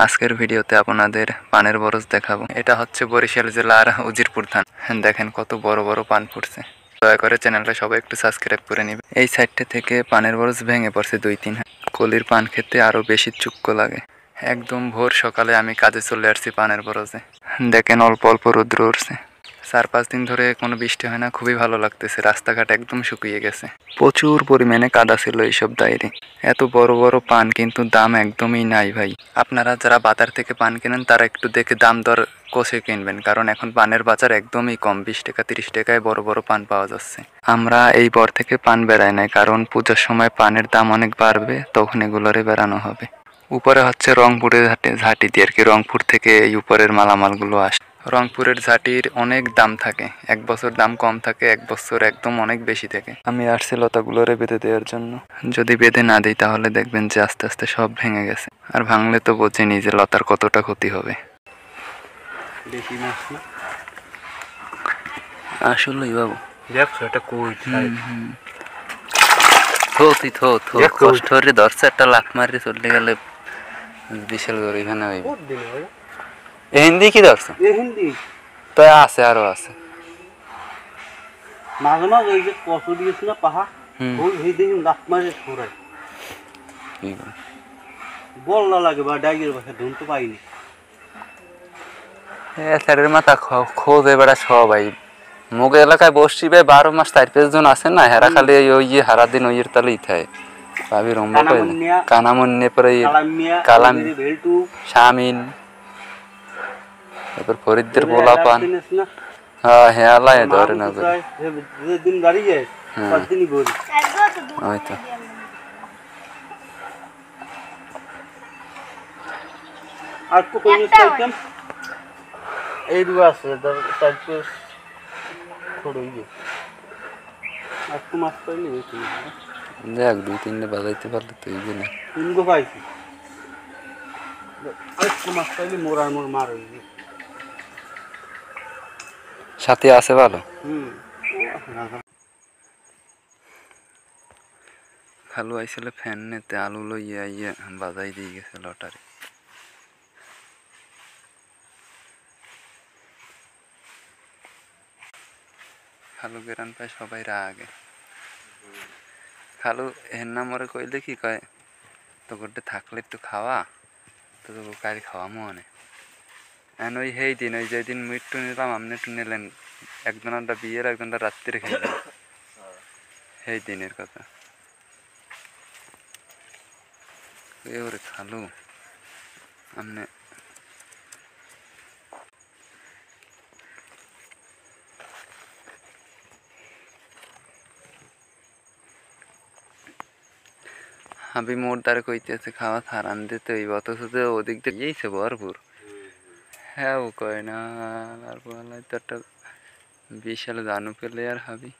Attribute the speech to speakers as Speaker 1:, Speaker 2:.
Speaker 1: আজকের ভিডিওতে আপনাদের পানের বরজ দেখাবো। এটা হচ্ছে বরিশাল জেলার উজিরপুর থানা। দেখেন কত বড় বড় পান ফুটছে। দয়া করে চ্যানেলটা সবাই একটু সাবস্ক্রাইব করে নিবে। এই সাইডটা থেকে পানের বরজ ভেঙে পড়ছে 2-3 হাত। কলির পান খেতে আরো বেশি চুক্কো লাগে। একদম ভোর সকালে আমি কাজে চলে আসছি পানের বরজে। দেখেন অল্প অল্প রৌদ্র উঠছে। 4-5 দিন ধরে কোনো বৃষ্টি হয় না, খুবই ভালো লাগতেছে। রাস্তাঘাট একদম শুকিয়ে গেছে, প্রচুর পরিমাণে কাদা ছিল এইসব দাইরে। এত বড় বড় পান কিন্তু দাম একদমই নাই ভাই। আপনারা যারা বাজার থেকে পান কেনেন তারা একটু দেখে দাম দর কষে কিনবেন, কারণ এখন পানের বাজার একদমই কম। 20 টাকা 30 টাকায় বড় বড় পান পাওয়া যাচ্ছে। আমরা এই বর থেকে পান বেড়াই নাই, কারণ পূজার সময় পানের দাম অনেক বাড়বে, তখন এগুলোরে বেড়ানো হবে। উপরে হচ্ছে রংপুরের ঝাঁটি দিয়ে আর কি, রংপুর থেকে এই উপরের মালামালগুলো আসে। রংপুরের ঝাঁটির অনেক দাম থাকে, এক বছর দাম কম থাকে, এক বছর একদম অনেক বেশি থাকে। আমি আসছি লতাগুলোরে বেঁধে দেওয়ার জন্য। যদি বেঁধে না দিই তাহলে দেখবেন যে আস্তে আস্তে সব ভেঙে গেছে, আর ভাঙলে তো বোঝেনি যে লতার কতটা ক্ষতি হবে। আসলেই বাবু
Speaker 2: দেখছো এটা কই
Speaker 1: কষ্ট হলে ধরছে, একটা লাখ মারি চলে গেলে বিশাল করে এখানে হইবে। এ হিন্দি কি ধরছো?
Speaker 2: হিন্দি
Speaker 1: তো আছে, আরো আছে।
Speaker 2: মাঝে মাঝে ওই যে কষ্ট দিয়েছে না পাহাড়, ওই দেখি লাখ মারে ছড়ায় বললা লাগে বা ডাইগের বাসা ঢুনতে পাইনি।
Speaker 1: স্যারের মাথা খোঁজ এবার সবাই মুখ এলাকায় বসছি ভাই 12 মাস 4-5 জন আছে না, হেরা খালি ওই হারা দিন ওই তালেই থাকে। ভাবি রম্বা কানামন্যে পরে কালাম শামিন, তারপর ফরিদদের পোলা পান। হ্যাঁ হেয়ালাই ধরে না
Speaker 2: দিন দাঁড়িয়ে দিনই বলি
Speaker 1: হয়তো।
Speaker 2: আর তো কোন আইটেম এই দুটো আছে তারপর ছড়ই গিয়ে আর তো মাছ পাইনি হইতো
Speaker 1: দেখ 2-3টে বাজাইতে পারলে তো এই না।
Speaker 2: কোন গো পাইছি আর তো মাছ পাইলে মোরার মোর মার হই গিয়ে
Speaker 1: সাথে আছে ভালো। খালু আইসলে ফ্যান নেতে আলু লইয়া ইয়ে বাজাই দিয়ে গেছে লটারি। খালু গেরান পায় সবাই রাগে। খালু এর নামরে কইলে কি কয়, তো গোটে থাকলে একটু খাওয়া, তো কাল খাওয়া মনে এন ওই সেই দিন ওই যেদিন মিট্টু নিলাম আপনি একটু নিলেন, একজনটা বিয়ের একজনটা রাত্রিরে খেলেন, সেই দিনের কথা। ওরে খালু আপনি হাবি মোর দ্বারা কইতেছে খাওয়া থারান দিতে ওই অথচ ওদিক দিয়ে গিয়েছে ভরপুর। হ্যাঁ ও কয় না, আর বলাই তো একটা বিশাল জানু পেলে আর হাবি।